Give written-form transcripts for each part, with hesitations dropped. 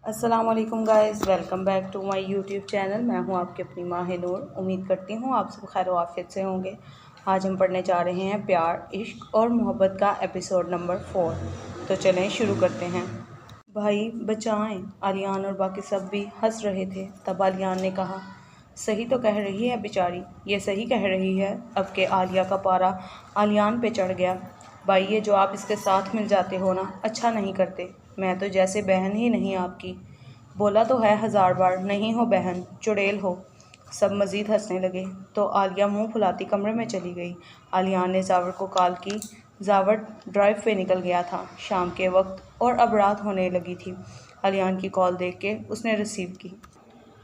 अस्सलामुअलैकुम guys, welcome back to my YouTube channel. मैं हूं आपकी अपनी माह नूर। उम्मीद करती हूं आप सब खैर आफियत से होंगे। आज हम पढ़ने जा रहे हैं प्यार, इश्क और मोहब्बत का एपिसोड नंबर 4। तो चलें शुरू करते हैं। भाई बचाएं। आलियान और बाकी सब भी हंस रहे थे। तब आलियान ने कहा, सही तो कह रही है बेचारी, ये सही कह रही है। अब के आलिया का पारा आलियान पे चढ़ गया। भाई ये जो आप इसके साथ मिल जाते हो ना, अच्छा नहीं करते। मैं तो जैसे बहन ही नहीं आपकी। बोला तो है 1000 बार, नहीं हो बहन, चुड़ैल हो। सब मज़ीद हंसने लगे तो आलिया मुंह फुलाती कमरे में चली गई। आलियान ने जावर को कॉल की। जावर ड्राइव पे निकल गया था शाम के वक्त और अब रात होने लगी थी। आलियान की कॉल देख के उसने रिसीव की।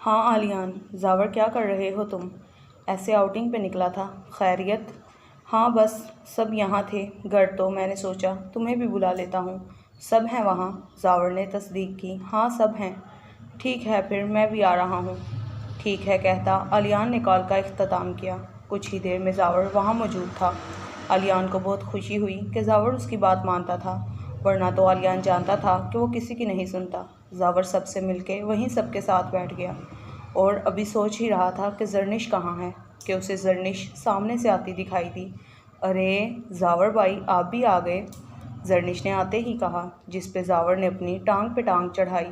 हाँ आलियान, जावर क्या कर रहे हो तुम? ऐसे आउटिंग पे निकला था, खैरियत? हाँ बस सब यहाँ थे, घर तो मैंने सोचा तुम्हें भी बुला लेता हूँ। सब हैं वहाँ? जावर ने तस्दीक की। हाँ सब हैं। ठीक है फिर मैं भी आ रहा हूँ। ठीक है कहता आलियान ने कॉल का इख्तिताम किया। कुछ ही देर में जावर वहाँ मौजूद था। आलियान को बहुत खुशी हुई कि जावर उसकी बात मानता था, वरना तो आलियान जानता था कि वो किसी की नहीं सुनता। जावर सबसे मिलके वहीं सबके साथ बैठ गया और अभी सोच ही रहा था कि जरनिश कहाँ है कि उसे जरनिश सामने से आती दिखाई दी। अरे जावर भाई, आप भी आ गए? जरनिश ने आते ही कहा, जिस पे जावर ने अपनी टांग पे टांग चढ़ाई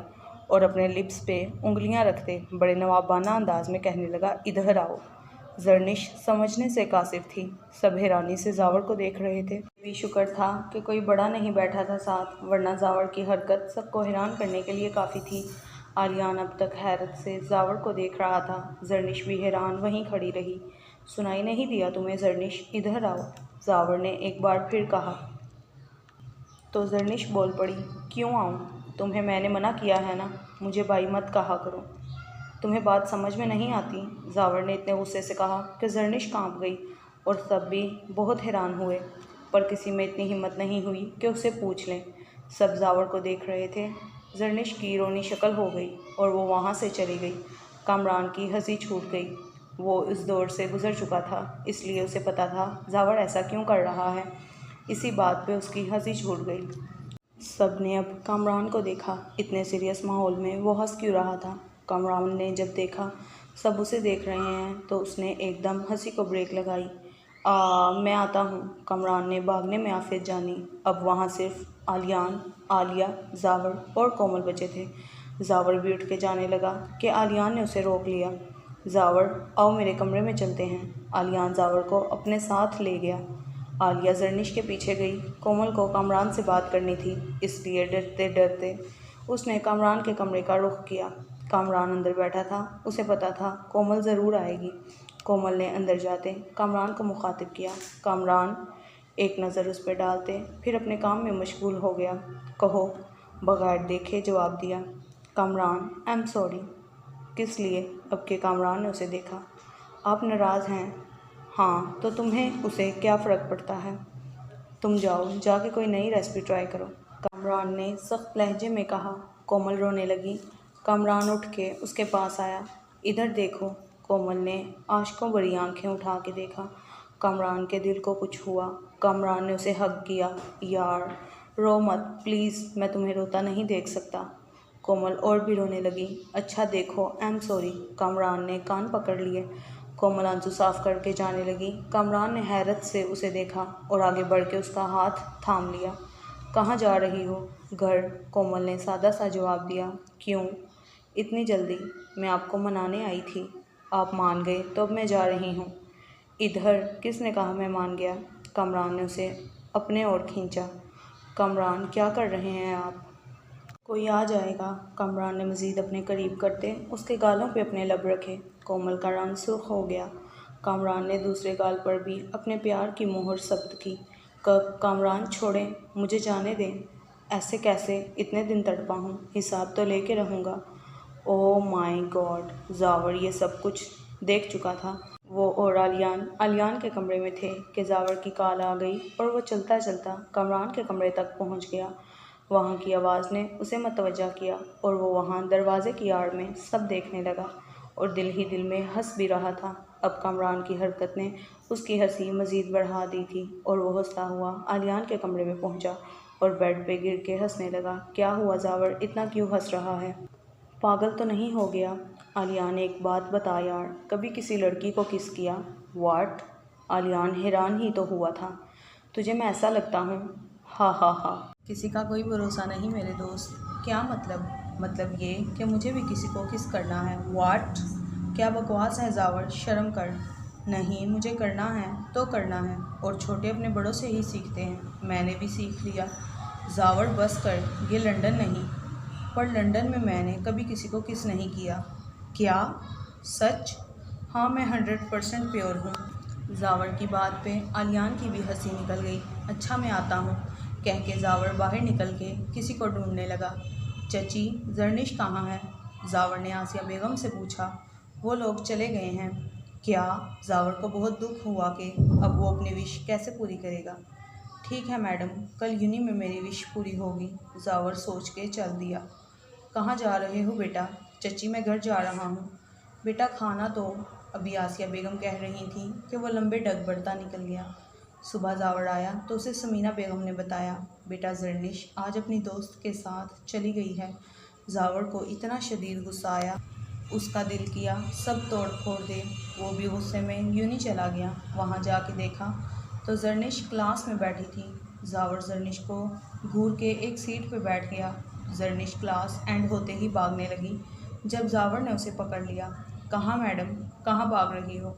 और अपने लिप्स पे उंगलियां रखते बड़े नवाबाना अंदाज में कहने लगा, इधर आओ। जरनिश समझने से कासिर थी। सब हैरानी से जावर को देख रहे थे। भी शुक्र था कि कोई बड़ा नहीं बैठा था साथ, वरना जावर की हरकत सबको हैरान करने के लिए काफ़ी थी। आलियान अब तक हैरत से जावर को देख रहा था। जरनिश भी हैरान वहीं खड़ी रही। सुनाई नहीं दिया तुम्हें जरनिश? इधर आओ, जावर ने एक बार फिर कहा। तो जरनिश बोल पड़ी, क्यों आऊँ? तुम्हें मैंने मना किया है ना, मुझे भाई मत कहा करो। तुम्हें बात समझ में नहीं आती? जावर ने इतने गुस्से से कहा कि जरनिश कांप गई और सब भी बहुत हैरान हुए, पर किसी में इतनी हिम्मत नहीं हुई कि उसे पूछ लें। सब जावर को देख रहे थे। जरनिश की रोनी शक्ल हो गई और वो वहाँ से चली गई। कामरान की हंसी छूट गई। वो इस दौर से गुजर चुका था, इसलिए उसे पता था जावर ऐसा क्यों कर रहा है। इसी बात पे उसकी हंसी छूट गई। सब ने अब कामरान को देखा। इतने सीरियस माहौल में वो हंस क्यों रहा था? कामरान ने जब देखा सब उसे देख रहे हैं तो उसने एकदम हंसी को ब्रेक लगाई। मैं आता हूँ। कामरान ने भागने में आफियत जानी। अब वहाँ सिर्फ आलियान, आलिया, जावर और कोमल बचे थे। जावर भी उठ के जाने लगा कि आलियान ने उसे रोक लिया। जावर, आओ मेरे कमरे में चलते हैं। आलियान जावर को अपने साथ ले गया। आलिया जरनिश के पीछे गई। कोमल को कामरान से बात करनी थी, इसलिए डरते डरते उसने कामरान के कमरे का रुख किया। कामरान अंदर बैठा था। उसे पता था कोमल ज़रूर आएगी। कोमल ने अंदर जाते कामरान को मुखातिब किया। कामरान एक नज़र उस पर डालते फिर अपने काम में मशगूल हो गया। कहो, बगैर देखे जवाब दिया। Kamran, I am sorry. किस लिए? अब के कामरान ने उसे देखा। आप नाराज़ हैं? हाँ, तो तुम्हें उसे क्या फ़र्क पड़ता है? तुम जाओ, जाके कोई नई रेसिपी ट्राई करो, कामरान ने सख्त लहजे में कहा। कोमल रोने लगी। कामरान उठ के उसके पास आया। इधर देखो। कोमल ने आशकों भरी आंखें उठा के देखा। कामरान के दिल को कुछ हुआ। कामरान ने उसे हग किया। यार रो मत प्लीज़, मैं तुम्हें रोता नहीं देख सकता। कोमल और भी रोने लगी। अच्छा देखो, आई एम सॉरी। कामरान ने कान पकड़ लिए। कोमल आंसू साफ करके जाने लगी। कामरान ने हैरत से उसे देखा और आगे बढ़ के उसका हाथ थाम लिया। कहाँ जा रही हो? घर, कोमल ने सादा सा जवाब दिया। क्यों इतनी जल्दी? मैं आपको मनाने आई थी, आप मान गए तो अब मैं जा रही हूँ। इधर, किसने कहा मैं मान गया? कामरान ने उसे अपने ओर खींचा। कामरान, क्या कर रहे हैं आप? कोई आ जाएगा, कामरान ने मज़ीद अपने करीब करते उसके गालों पे अपने लब रखे। कोमल का रंग सुर्ख हो गया। कामरान ने दूसरे गाल पर भी अपने प्यार की मोहर सख्त की। कामरान छोड़ें, मुझे जाने दें। ऐसे कैसे? इतने दिन तड़पा हूँ, हिसाब तो लेके रहूँगा। Oh my God! जावर ये सब कुछ देख चुका था। वो और आलियान के कमरे में थे कि जावर की कॉल आ गई और वो चलता चलता कामरान के कमरे तक पहुँच गया। वहाँ की आवाज़ ने उसे मतवज्जा किया और वो वहाँ दरवाज़े की आड़ में सब देखने लगा और दिल ही दिल में हंस भी रहा था। अब कामरान की हरकत ने उसकी हंसी मज़ीद बढ़ा दी थी और वो हंसता हुआ आलियान के कमरे में पहुँचा और बेड पे गिर के हंसने लगा। क्या हुआ जावर, इतना क्यों हंस रहा है? पागल तो नहीं हो गया? आलियान एक बात बता यार, कभी किसी लड़की को किस किया? वाट? आलियान हैरान ही तो हुआ था। तुझे मैं ऐसा लगता हूँ? हा हा हा। किसी का कोई भरोसा नहीं मेरे दोस्त। क्या मतलब? मतलब ये कि मुझे भी किसी को किस करना है। वाट? क्या बकवास है जावर, शर्म कर। नहीं, मुझे करना है तो करना है, और छोटे अपने बड़ों से ही सीखते हैं। मैंने भी सीख लिया। जावर बस कर, ये लंदन नहीं। पर लंदन में मैंने कभी किसी को किस नहीं किया। क्या? सच? हाँ, मैं 100% प्योर हूँ। जावर की बात पे आलियान की भी हंसी निकल गई। अच्छा, मैं आता हूँ, कह के जावर बाहर निकल के किसी को ढूंढने लगा। चची, जर्निश कहाँ है? जावर ने आसिया बेगम से पूछा। वो लोग चले गए हैं। क्या? जावर को बहुत दुख हुआ कि अब वो अपनी विश कैसे पूरी करेगा। ठीक है मैडम, कल यूनी में मेरी विश पूरी होगी। जावर सोच के चल दिया। कहाँ जा रहे हो बेटा? चची, मैं घर जा रहा हूँ। बेटा, खाना तो अभी आसिया बेगम कह रही थी कि वो लंबे डग बढ़ता निकल गया। सुबह जावर आया तो उसे समीना बेगम ने बताया, बेटा जर्निश आज अपनी दोस्त के साथ चली गई है। जावर को इतना शदीद गुस्सा आया, उसका दिल किया सब तोड़ फोड़ दे। वो भी गुस्से में यूनी चला गया। वहाँ जाके देखा तो जर्निश क्लास में बैठी थी। जावर जर्निश को घूर के एक सीट पे बैठ गया। जर्निश क्लास एंड होते ही भागने लगी। जब जावर ने उसे पकड़ लिया, कहाँ मैडम, कहाँ भाग रही हो?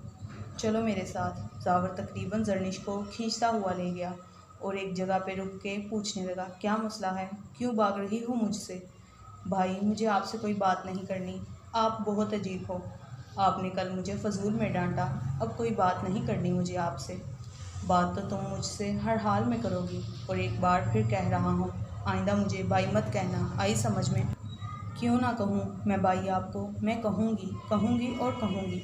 चलो मेरे साथ। जावर तकरीबन जर्निश को खींचता हुआ ले गया और एक जगह पे रुक के पूछने लगा, क्या मसला है, क्यों भाग रही हो मुझसे? भाई, मुझे आपसे कोई बात नहीं करनी। आप बहुत अजीब हो। आपने कल मुझे फजूल में डांटा, अब कोई बात नहीं करनी मुझे आपसे। बात तो तुम मुझसे हर हाल में करोगी, और एक बार फिर कह रहा हूँ, आइंदा मुझे भाई मत कहना, आई समझ में? क्यों ना कहूँ मैं भाई आपको? मैं कहूँगी, कहूँगी और कहूँगी।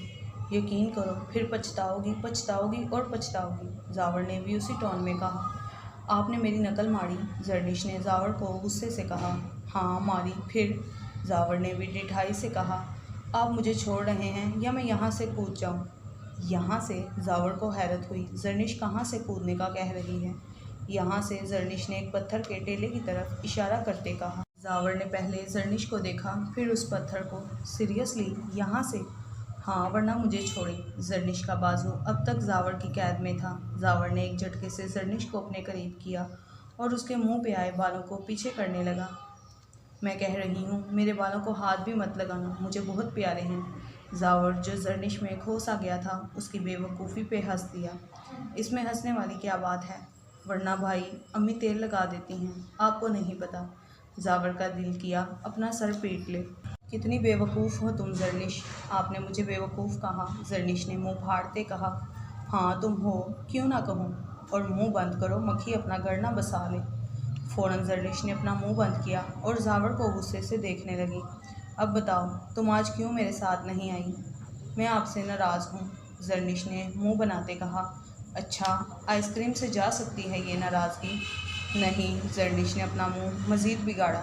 यकीन करो, फिर पछताओगी, पछताओगी और पछताओगी। जावर ने भी उसी टोन में कहा। आपने मेरी नकल मारी, जर्निश ने जावर को गुस्से से कहा। हाँ मारी, फिर? जावर ने भी ढिठाई से कहा। आप मुझे छोड़ रहे हैं या मैं यहाँ से कूद जाऊँ? यहाँ से? जावर को हैरत हुई, जर्निश कहाँ से कूदने का कह रही है? यहाँ से, जर्निश ने एक पत्थर के टेले की तरफ इशारा करते कहा। जावर ने पहले जर्निश को देखा, फिर उस पत्थर को। सीरियसली, यहाँ से? हाँ, वरना मुझे छोड़े। जर्निश का बाजू अब तक जावर की कैद में था। जावर ने एक झटके से जर्निश को अपने करीब किया और उसके मुंह पे आए बालों को पीछे करने लगा। मैं कह रही हूँ, मेरे बालों को हाथ भी मत लगाना, मुझे बहुत प्यारे हैं। जावर, जो जर्निश में खो सा गया था, उसकी बेवकूफ़ी पे हंस दिया। इसमें हंसने वाली क्या बात है? वरना भाई, अम्मी तेल लगा देती हैं, आपको नहीं पता। जावर का दिल किया अपना सर पीट ले। कितनी बेवकूफ़ हो तुम जर्निश। आपने मुझे बेवकूफ़ कहा, जर्निश ने मुंह फाड़ते कहा। हाँ तुम हो, क्यों ना कहूँ। और मुंह बंद करो, मक्खी अपना घर ना बसा ले। फ़ौरन जर्निश ने अपना मुंह बंद किया और जावर को गुस्से से देखने लगी। अब बताओ, तुम आज क्यों मेरे साथ नहीं आई? मैं आपसे नाराज़ हूँ, जर्निश ने मुंह बनाते कहा। अच्छा, आइसक्रीम से जा सकती है ये नाराज़गी? नहीं, जर्निश ने अपना मुंह मज़ीद बिगाड़ा।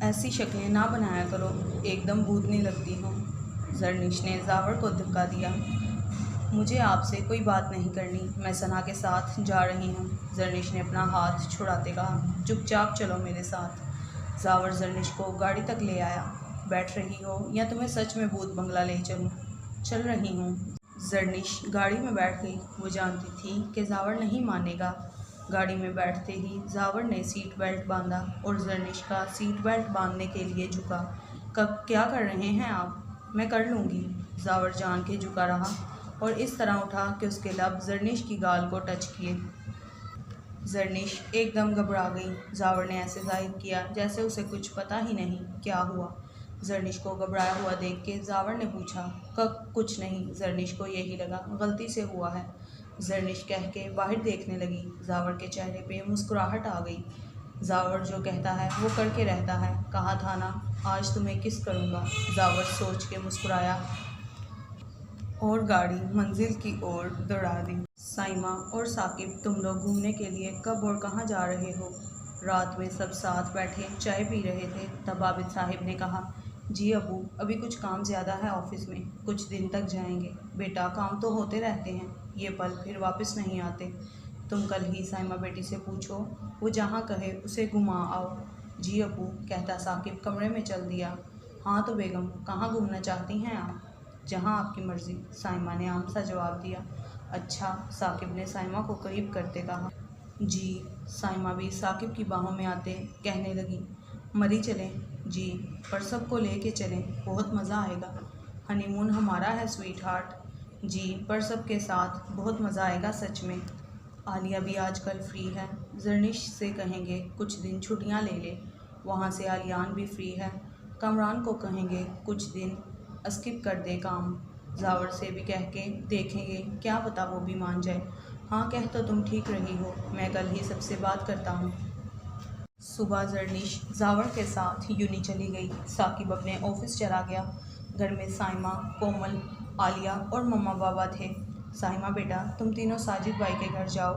ऐसी शक्लें ना बनाया करो, एकदम भूतनी लगती हो। जर्निश ने जावर को धक्का दिया। मुझे आपसे कोई बात नहीं करनी, मैं सना के साथ जा रही हूँ। जर्निश ने अपना हाथ छुड़ाते कहा। चुपचाप चलो मेरे साथ। जावर जर्निश को गाड़ी तक ले आया। बैठ रही हो या तुम्हें सच में भूत बंगला ले चलूँ? चल रही हूँ। जर्निश गाड़ी में बैठ गई। वो जानती थी कि जावर नहीं मानेगा। गाड़ी में बैठते ही जावर ने सीट बेल्ट बांधा और जर्निश का सीट बेल्ट बांधने के लिए झुका। कब क्या कर रहे हैं आप? मैं कर लूँगी। जावर जान के झुका रहा और इस तरह उठा कि उसके लब जर्निश की गाल को टच किए। जर्निश एकदम घबरा गई। जावर ने ऐसे जाहिर किया जैसे उसे कुछ पता ही नहीं क्या हुआ। जर्निश को घबराया हुआ देख के जावर ने पूछा, कब? कुछ नहीं। जर्निश को यही लगा गलती से हुआ है। जर्निश कह के बाहर देखने लगी। जावर के चेहरे पे मुस्कुराहट आ गई। जावर जो कहता है वो करके रहता है। कहा था ना, आज तुम्हें किस करूँगा। जावर सोच के मुस्कुराया और गाड़ी मंजिल की ओर दौड़ा दी। साइमा और साकिब, तुम लोग घूमने के लिए कब और कहाँ जा रहे हो? रात में सब साथ बैठे चाय पी रहे थे, तब आबिद साहिब ने कहा, जी अबू, अभी कुछ काम ज़्यादा है ऑफिस में, कुछ दिन तक जाएंगे। बेटा, काम तो होते रहते हैं, ये पल फिर वापस नहीं आते। तुम कल ही साइमा बेटी से पूछो, वो जहाँ कहे उसे घुमा आओ। जी अबू, कहता साकिब कमरे में चल दिया। हाँ तो बेगम, कहाँ घूमना चाहती हैं आप? जहाँ आपकी मर्ज़ी, साइमा ने आम सा जवाब दिया। अच्छा, साकिब ने साइमा को करीब करते कहा। जी। साइमा भी साकिब की बाहों में आते कहने लगी, मरी चलें जी, पर सबको लेके चलें, बहुत मज़ा आएगा। हनीमून हमारा है स्वीट हार्ट। जी, पर सबके साथ बहुत मज़ा आएगा सच में। आलिया भी आजकल फ्री है, जरनिश से कहेंगे कुछ दिन छुट्टियां ले ले। वहाँ से आलियान भी फ्री है, कमरान को कहेंगे कुछ दिन स्किप कर दे काम। जावर से भी कह के देखेंगे, क्या पता वो भी मान जाए। हाँ, कह तो तुम ठीक रही हो, मैं कल ही सबसे बात करता हूँ। सुबह जरनिश जावर के साथ यूनी चली गई। साकिब अपने ऑफिस चला गया। घर में साइमा, कोमल, आलिया और मम्मा बाबा थे। साइमा बेटा, तुम तीनों साजिद भाई के घर जाओ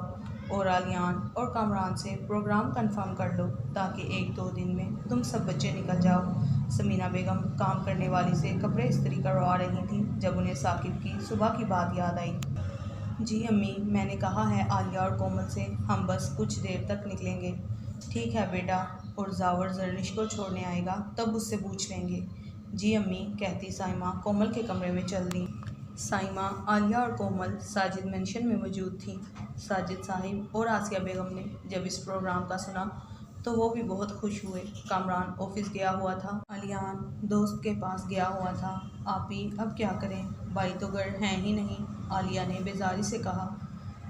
और आलियान और कामरान से प्रोग्राम कंफर्म कर लो ताकि 1-2 दिन में तुम सब बच्चे निकल जाओ। समीना बेगम काम करने वाली से कपड़े इस्त्री करवा रही थी जब उन्हें साकिब की सुबह की बात याद आई। जी अम्मी, मैंने कहा है आलिया और कोमल से हम बस कुछ देर तक निकलेंगे। ठीक है बेटा, और जावर जरनिश को छोड़ने आएगा तब उससे पूछ लेंगे। जी अम्मी, कहती साइमा कोमल के कमरे में चल दी। साइमा, आलिया और कोमल साजिद मेंशन में मौजूद थी। साजिद साहिब और आसिया बेगम ने जब इस प्रोग्राम का सुना तो वो भी बहुत खुश हुए। कामरान ऑफिस गया हुआ था, आलियान दोस्त के पास गया हुआ था। आप ही अब क्या करें, भाई तो घर हैं ही नहीं। आलिया ने बेजारी से कहा।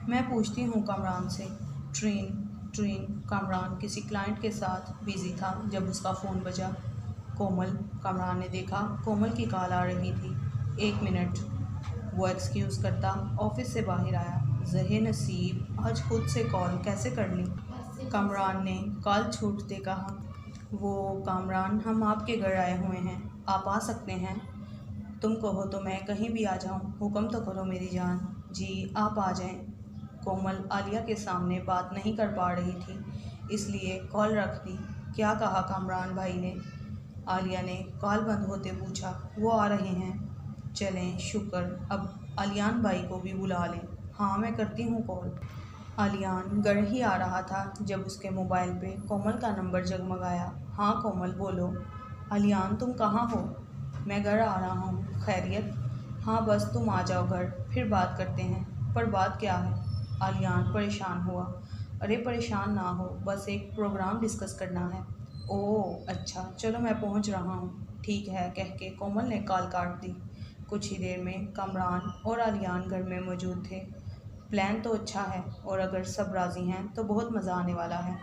मैं पूछती हूँ कामरान से। ट्रेन कामरान किसी क्लाइंट के साथ बिजी था जब उसका फ़ोन बजा। कोमल, कामरान ने देखा कोमल की कॉल आ रही थी। 1 मिनट, वो एक्सक्यूज़ करता ऑफिस से बाहर आया। ज़हे नसीब, आज खुद से कॉल कैसे कर ली। कामरान ने कॉल छूटते कहा। वो कामरान, हम आपके घर आए हुए हैं, आप आ सकते हैं। तुम कहो तो मैं कहीं भी आ जाऊं, हुक्म तो करो मेरी जान। जी, आप आ जाएं। कोमल आलिया के सामने बात नहीं कर पा रही थी, इसलिए कॉल रख दी। क्या कहा कामरान भाई ने? आलिया ने कॉल बंद होते पूछा। वो आ रहे हैं। चलें, शुक्र, अब आलियान भाई को भी बुला लें। हाँ, मैं करती हूँ कॉल। आलियान घर ही आ रहा था जब उसके मोबाइल पे कोमल का नंबर जगमगाया। हाँ कोमल, बोलो। आलियान, तुम कहाँ हो? मैं घर आ रहा हूँ। खैरियत? हाँ, बस तुम आ जाओ घर, फिर बात करते हैं। पर बात क्या है? आलियान परेशान हुआ। अरे परेशान ना हो, बस एक प्रोग्राम डिस्कस करना है। ओह अच्छा, चलो मैं पहुंच रहा हूँ। ठीक है, कह के कोमल ने कॉल काट दी। कुछ ही देर में कामरान और आलियान घर में मौजूद थे। प्लान तो अच्छा है और अगर सब राज़ी हैं तो बहुत मज़ा आने वाला है।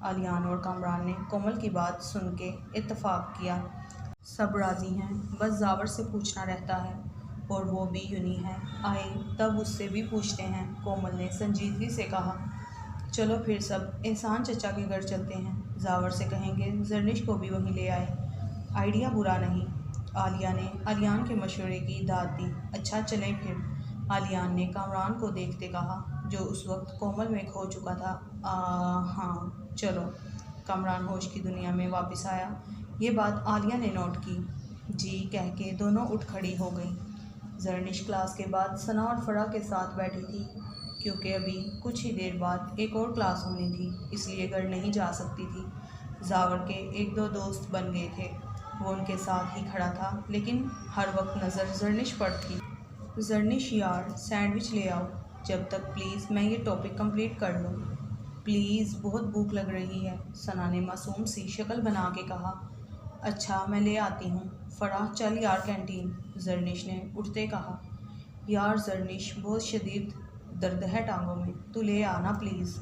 आलियान और कामरान ने कोमल की बात सुन के इत्तेफाक किया। सब राज़ी हैं, बस जावर से पूछना रहता है और वो भी यूनी है। आए तब उससे भी पूछते हैं, कोमल ने संजीदगी से कहा। चलो फिर सब एहसान चचा के घर चलते हैं। जावर से कहेंगे जरनिश को भी वहीं ले आए। आइडिया बुरा नहीं। आलिया ने आलियान के मशवरे की दाद दी। अच्छा चलें फिर। आलियान ने कामरान को देखते कहा, जो उस वक्त कोमल में खो चुका था। हाँ चलो। कामरान होश की दुनिया में वापस आया। ये बात आलिया ने नोट की। जी कह के दोनों उठ खड़ी हो गई। जरनिश क्लास के बाद सना और फरा के साथ बैठी थी, क्योंकि अभी कुछ ही देर बाद एक और क्लास होनी थी, इसलिए घर नहीं जा सकती थी। जावर के 1-2 दोस्त बन गए थे, वो उनके साथ ही खड़ा था, लेकिन हर वक्त नज़र जरनिश पर थी। जरनिश यार, सैंडविच ले आओ जब तक प्लीज़, मैं ये टॉपिक कंप्लीट कर लूँ। प्लीज़, बहुत भूख लग रही है, सना ने मासूम सी शक्ल बना के कहा। अच्छा, मैं ले आती हूँ। फराह, चल यार कैंटीन, जरनिश ने उठते कहा। यार जरनिश, बहुत शदीद दर्द है टांगों में, तू ले आना प्लीज़।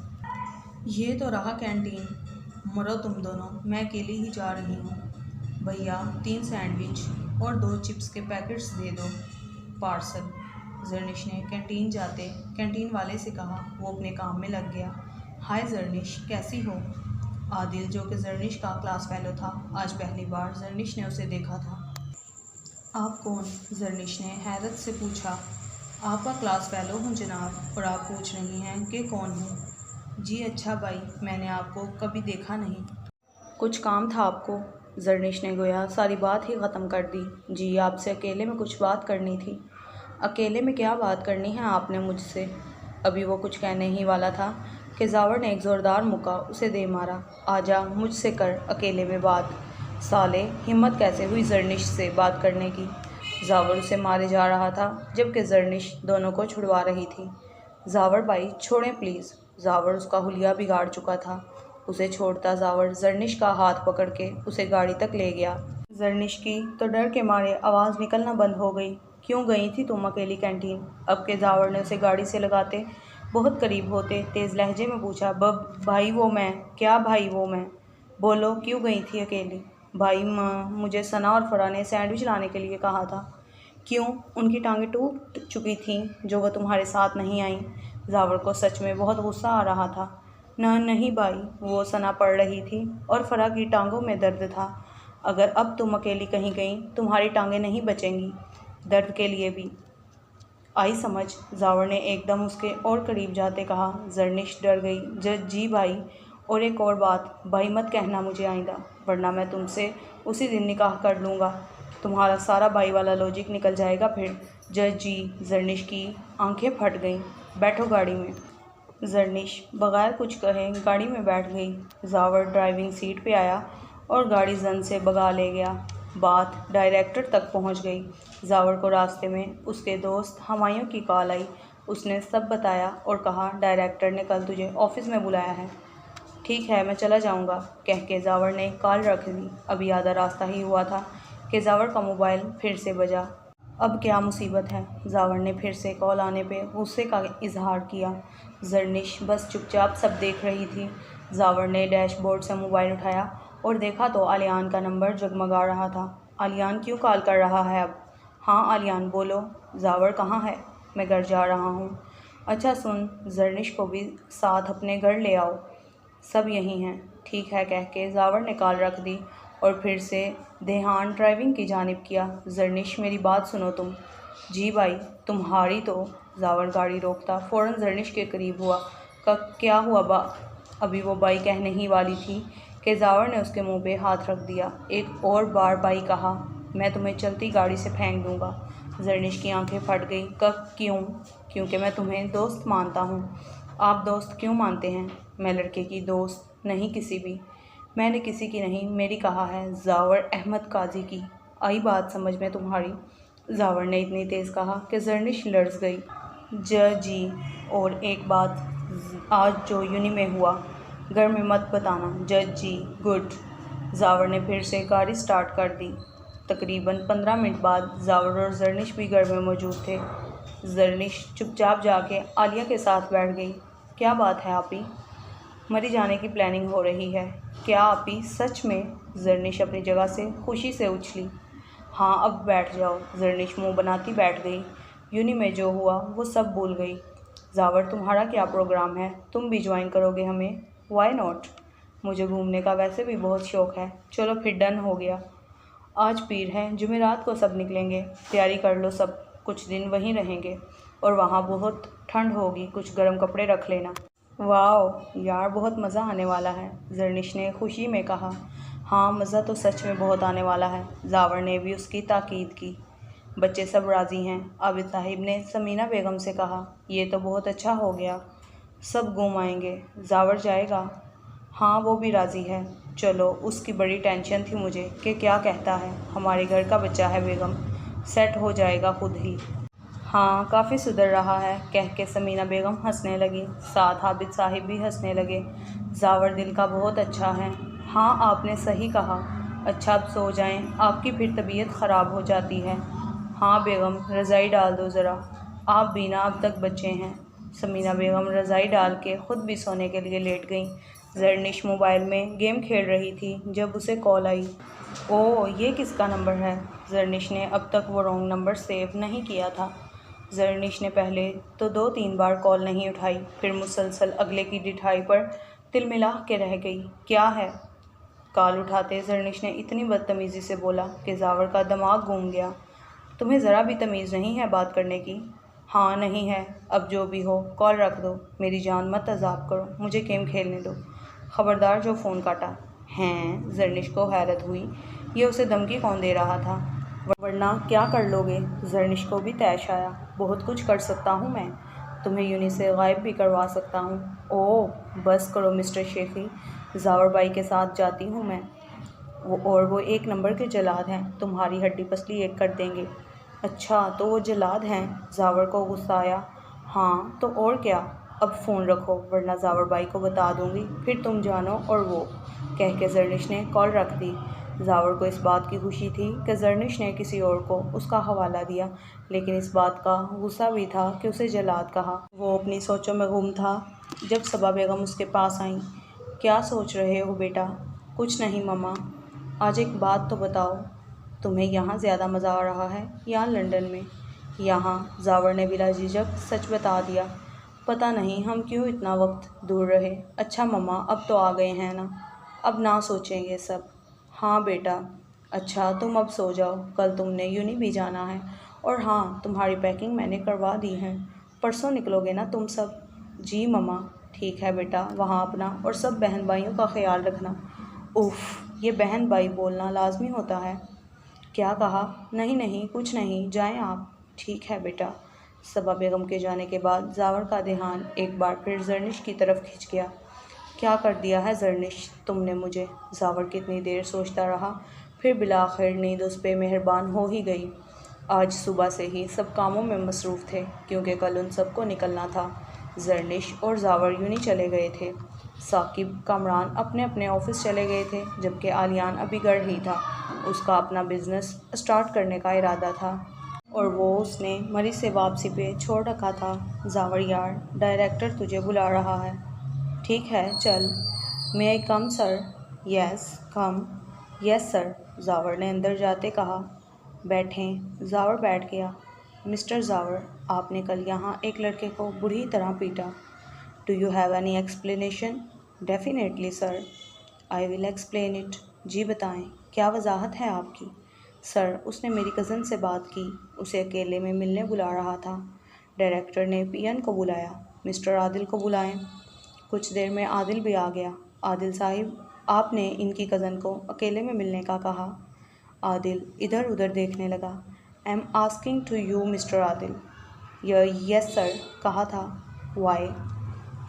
ये तो रहा कैंटीन, मरो तुम दोनों, मैं अकेली ही जा रही हूँ। भैया 3 सैंडविच और 2 चिप्स के पैकेट्स दे दो, पार्सल। जरनिश ने कैंटीन जाते कैंटीन वाले से कहा। वो अपने काम में लग गया। हाय जरनिश, कैसी हो? आदिल, जो कि जरनिश का क्लास फेलो था, आज पहली बार जरनिश ने उसे देखा था। आप कौन? जरनिश ने हैरत से पूछा। आपका क्लास फेलो हूँ जनाब, और आप पूछ रही हैं कि कौन हूँ। जी अच्छा भाई, मैंने आपको कभी देखा नहीं। कुछ काम था आपको? जरनिश ने गोया सारी बात ही ख़त्म कर दी। जी, आपसे अकेले में कुछ बात करनी थी। अकेले में क्या बात करनी है आपने मुझसे? अभी वो कुछ कहने ही वाला था कि जावर ने एक ज़ोरदार मुक्का उसे दे मारा। आजा, मुझसे कर अकेले में बात। साले, हिम्मत कैसे हुई जरनिश से बात करने की। जावर उसे मारे जा रहा था जबकि जरनिश दोनों को छुड़वा रही थी। जावर भाई छोड़ें प्लीज़। जावर उसका हुलिया बिगाड़ चुका था। उसे छोड़ता जावर जरनिश का हाथ पकड़ के उसे गाड़ी तक ले गया। जरनिश की तो डर के मारे आवाज़ निकलना बंद हो गई। क्यों गई थी तुम अकेली कैंटीन? अब के जावर ने उसे गाड़ी से लगाते बहुत करीब होते तेज़ लहजे में पूछा। भाई वो मैं। क्या भाई वो मैं? बोलो, क्यों गई थी अकेली? भाई मुझे सना और फरा ने सैंडविच लाने के लिए कहा था। क्यों? उनकी टांगें टूट चुकी थीं जो वह तुम्हारे साथ नहीं आईं। जावर को सच में बहुत गुस्सा आ रहा था। नहीं भाई, वो सना पढ़ रही थी और फरा की टांगों में दर्द था। अगर अब तुम अकेली कहीं गई तुम्हारी टांगें नहीं बचेंगी दर्द के लिए भी। आई समझ? जावर ने एकदम उसके और करीब जाते कहा। जरनिश डर गई। जी भाई, और एक और बात, भाई मत कहना मुझे आइंदा, वरना मैं तुमसे उसी दिन निकाह कर लूँगा। तुम्हारा सारा भाई वाला लॉजिक निकल जाएगा फिर। जज जी। जरनिश की आंखें फट गईं। बैठो गाड़ी में। जरनिश बगैर कुछ कहे गाड़ी में बैठ गई। जावर ड्राइविंग सीट पे आया और गाड़ी जन से भगा ले गया। बात डायरेक्टर तक पहुंच गई। जावर को रास्ते में उसके दोस्त हमायूं की कॉल आई। उसने सब बताया और कहा डायरेक्टर ने कल तुझे ऑफिस में बुलाया है। ठीक है, मैं चला जाऊंगा, कह के जावर ने कॉल रख दी। अभी आधा रास्ता ही हुआ था कि जावर का मोबाइल फिर से बजा। अब क्या मुसीबत है? जावर ने फिर से कॉल आने पे गुस्से का इजहार किया। जरनिश बस चुपचाप सब देख रही थी। जावर ने डैशबोर्ड से मोबाइल उठाया और देखा तो आलियान का नंबर जगमगा रहा था। आलियान क्यों कॉल कर रहा है अब? हाँ आलियान बोलो। जावर कहाँ है? मैं घर जा रहा हूँ। अच्छा सुन, जरनिश को भी साथ अपने घर ले आओ, सब यहीं हैं। ठीक है, कह के जावर ने कॉल रख दी और फिर से ध्यान ड्राइविंग की जानिब किया। जरनिश मेरी बात सुनो तुम। जी भाई, तुम्हारी तो। जावर गाड़ी रोकता फ़ौरन जरनिश के करीब हुआ। क्या हुआ अभी वो बाई कहने ही वाली थी कि जावर ने उसके मुंह पे हाथ रख दिया। एक और बार बाई कहा, मैं तुम्हें चलती गाड़ी से फेंक दूंगा। जरनिश की आंखें फट गई। क्यों? क्योंकि मैं तुम्हें दोस्त मानता हूँ। आप दोस्त क्यों मानते हैं? मैं लड़के की दोस्त नहीं, किसी भी। मैंने किसी की नहीं, मेरी कहा है, जावर अहमद काजी की। आई बात समझ में तुम्हारी? जावर ने इतनी तेज़ कहा कि जरनिश लर्ज़ गई। जी, और एक बात, आज जो यूनि में हुआ घर में मत बताना। जज जी। गुड। जावर ने फिर से गाड़ी स्टार्ट कर दी। तकरीबन 15 मिनट बाद जावर और जरनिश भी घर में मौजूद थे। जरनिश चुपचाप जाके आलिया के साथ बैठ गई। क्या बात है आपी? मरी जाने की प्लानिंग हो रही है। क्या आपी सच में? जरनिश अपनी जगह से खुशी से उछली। हाँ, अब बैठ जाओ। जरनिश मुंह बनाती बैठ गई। यूनि में जो हुआ वो सब भूल गई। जावर तुम्हारा क्या प्रोग्राम है? तुम भी ज्वाइन करोगे हमें? Why not? मुझे घूमने का वैसे भी बहुत शौक़ है। चलो फिर डन हो गया। आज पीर है, जुमेरात को सब निकलेंगे। तैयारी कर लो सब, कुछ दिन वहीं रहेंगे और वहाँ बहुत ठंड होगी, कुछ गर्म कपड़े रख लेना। वाह यार, बहुत मज़ा आने वाला है, जरनिश ने खुशी में कहा। हाँ, मज़ा तो सच में बहुत आने वाला है। जावर ने भी उसकी ताकीद की। बच्चे सब राज़ी हैं, आबिद साहिब ने समीना बेगम से कहा। ये तो बहुत अच्छा हो गया, सब घूम आएंगे। जावर जाएगा? हाँ, वो भी राज़ी है। चलो, उसकी बड़ी टेंशन थी मुझे कि क्या कहता है। हमारे घर का बच्चा है बेगम, सेट हो जाएगा खुद ही। हाँ, काफ़ी सुधर रहा है, कह के समीना बेगम हंसने लगी। साथ आबिद साहिब भी हंसने लगे। जावर दिल का बहुत अच्छा है। हाँ, आपने सही कहा। अच्छा, अब सो जाएं, आपकी फिर तबीयत ख़राब हो जाती है। हाँ बेगम, रज़ाई डाल दो ज़रा। आप भी ना अब तक बच्चे हैं। समीना बेगम रज़ाई डाल के ख़ुद भी सोने के लिए लेट गई। जरनिश मोबाइल में गेम खेल रही थी जब उसे कॉल आई। ओह, ये किसका नंबर है? जरनिश ने अब तक वो रॉन्ग नंबर सेव नहीं किया था। जरनिश ने पहले तो 2-3 बार कॉल नहीं उठाई, फिर मुसलसल अगले की डिठाई पर तिलमिला के रह गई। क्या है? कॉल उठाते जरनिश ने इतनी बदतमीज़ी से बोला कि जावर का दिमाग घूम गया। तुम्हें ज़रा भी तमीज़ नहीं है बात करने की? हाँ, नहीं है। अब जो भी हो, कॉल रख दो। मेरी जान मत अजाब करो, मुझे गेम खेलने दो। ख़बरदार जो फ़ोन काटा। हैं? जरनिश को हैरत हुई, ये उसे धमकी कौन दे रहा था? वरना क्या कर लोगे? जरनिश को भी तैश आया। बहुत कुछ कर सकता हूँ मैं, तुम्हें यूनि से गायब भी करवा सकता हूँ। ओह बस करो मिस्टर शेखी, जावर बाई के साथ जाती हूँ मैं। वो 1 नंबर के जलाद हैं, तुम्हारी हड्डी पसली एक कर देंगे। अच्छा तो वो जलाद हैं? जावर को गुस्सा आया। हाँ तो और क्या, अब फ़ोन रखो वरना जावर भाई को बता दूंगी, फिर तुम जानो और वो, कह के जरनिश ने कॉल रख दी। जावर को इस बात की खुशी थी कि जरनिश ने किसी और को उसका हवाला दिया, लेकिन इस बात का गुस्सा भी था कि उसे जलाद कहा। वो अपनी सोचों में गुम था जब सबा बेगम उसके पास आईं। क्या सोच रहे हो बेटा? कुछ नहीं मम्मा। आज एक बात तो बताओ, तुम्हें यहाँ ज़्यादा मज़ा आ रहा है या लंदन में? यहाँ, जावर ने बिला झिझक सच बता दिया। पता नहीं हम क्यों इतना वक्त दूर रहे। अच्छा मम्मा अब तो आ गए हैं ना, अब ना सोचेंगे सब। हाँ बेटा। अच्छा तुम अब सो जाओ, कल तुमने यूनी भी जाना है। और हाँ तुम्हारी पैकिंग मैंने करवा दी है, परसों निकलोगे ना तुम सब? जी मम्मा। ठीक है बेटा, वहाँ अपना और सब बहन भाइयों का ख्याल रखना। उफ़, ये बहन भाई बोलना लाजमी होता है। क्या कहा? नहीं नहीं कुछ नहीं, जाएं आप। ठीक है बेटा। सबा बेगम के जाने के बाद जावर का ध्यान एक बार फिर जरनिश की तरफ खिंच गया। क्या कर दिया है जरनिश तुमने मुझे? जावर कितनी देर सोचता रहा, फिर बिलाखिर नींद उस पे मेहरबान हो ही गई। आज सुबह से ही सब कामों में मसरूफ़ थे, क्योंकि कल उन सबको निकलना था। जरनिश और जावर यूनी चले गए थे। साकिब कामरान अपने अपने ऑफिस चले गए थे, जबकि आलियान अभी घर ही था। उसका अपना बिजनेस स्टार्ट करने का इरादा था और वो उसने मरी से वापसी पे छोड़ रखा था। जावर यार, डायरेक्टर तुझे बुला रहा है। ठीक है चल। May I come sir? Yes come. Yes sir, Jawar ने अंदर जाते कहा। बैठें। जावर बैठ गया। मिस्टर जावर, आपने कल यहाँ एक लड़के को बुरी तरह पीटा। Do you have any explanation? Definitely sir, I will explain it. जी बताएं, क्या वजाहत है आपकी? सर, उसने मेरी कज़न से बात की, उसे अकेले में मिलने बुला रहा था। डायरेक्टर ने पीएन को बुलाया। मिस्टर आदिल को बुलाएं। कुछ देर में आदिल भी आ गया। आदिल साहिब, आपने इनकी कज़न को अकेले में मिलने का कहा। आदिल इधर उधर देखने लगा। I am asking to you mister Adil. Yes sir, कहा था। वाई?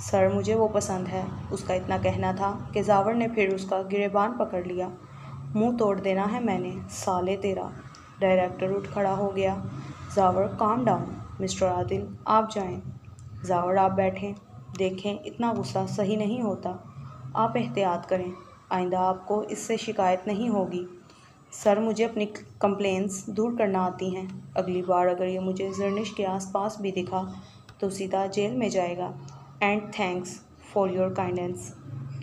सर मुझे वो पसंद है। उसका इतना कहना था कि जावर ने फिर उसका गिरेबान पकड़ लिया। मुंह तोड़ देना है मैंने, साले तेरा। डायरेक्टर उठ खड़ा हो गया। Jawar calm down. Mister Adil आप जाएं। जावर आप बैठें। देखें इतना गुस्सा सही नहीं होता, आप एहतियात करें, आइंदा आपको इससे शिकायत नहीं होगी। सर मुझे अपनी कंप्लेंट्स दूर करना आती हैं। अगली बार अगर ये मुझे जरनिश के आसपास भी दिखा तो सीधा जेल में जाएगा। And thanks for your kindness,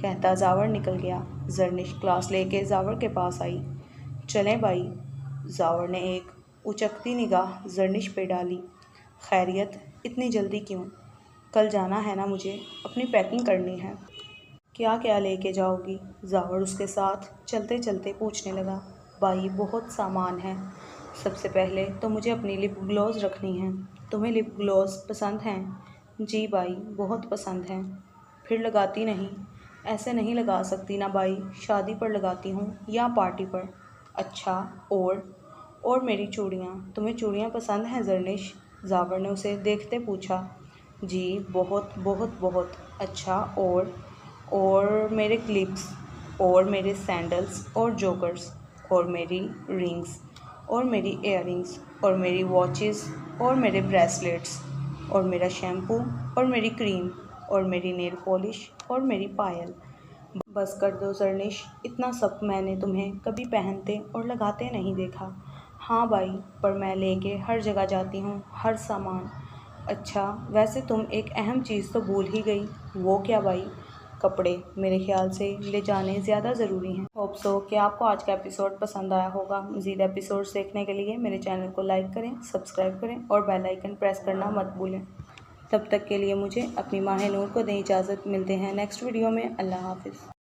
कहता जावर निकल गया। जरनिश क्लास लेके जावर के पास आई। चलें भाई। जावर ने एक उचकती निगाह जरनिश पे डाली। खैरियत, इतनी जल्दी क्यों? कल जाना है ना मुझे, अपनी पैकिंग करनी है। क्या क्या लेके जाओगी? जावर उसके साथ चलते चलते पूछने लगा। भाई बहुत सामान है। सबसे पहले तो मुझे अपनी लिप ग्लोव्स रखनी है। तुम्हें लिप ग्लोव्स पसंद हैं? जी भाई बहुत पसंद हैं। फिर लगाती नहीं? ऐसे नहीं लगा सकती ना भाई, शादी पर लगाती हूँ या पार्टी पर। अच्छा और मेरी चूड़ियाँ, तुम्हें चूड़ियाँ पसंद हैं जरनिश? जावर ने उसे देखते पूछा। जी बहुत बहुत बहुत। अच्छा और मेरे क्लिप्स, और मेरे सैंडल्स और जोकर्स, और मेरी रिंग्स, और मेरी इयररिंग्स, और मेरी वॉचेस, और मेरे ब्रेसलेट्स, और मेरा शैम्पू, और मेरी क्रीम, और मेरी नेल पॉलिश, और मेरी पायल। बस कर दो जरनिश, इतना सब मैंने तुम्हें कभी पहनते और लगाते नहीं देखा। हाँ भाई, पर मैं लेके हर जगह जाती हूँ, हर सामान। अच्छा वैसे तुम एक अहम चीज़ तो भूल ही गई। वो क्या भाई? कपड़े मेरे ख्याल से ले जाने ज़्यादा ज़रूरी हैं। होप सो कि आपको आज का एपिसोड पसंद आया होगा। मज़ीद एपिसोड्स देखने के लिए मेरे चैनल को लाइक करें, सब्सक्राइब करें और बेल आइकन प्रेस करना मत भूलें। तब तक के लिए मुझे अपनी माह नूर को दें इजाज़त। मिलते हैं नेक्स्ट वीडियो में। अल्लाह हाफिज़।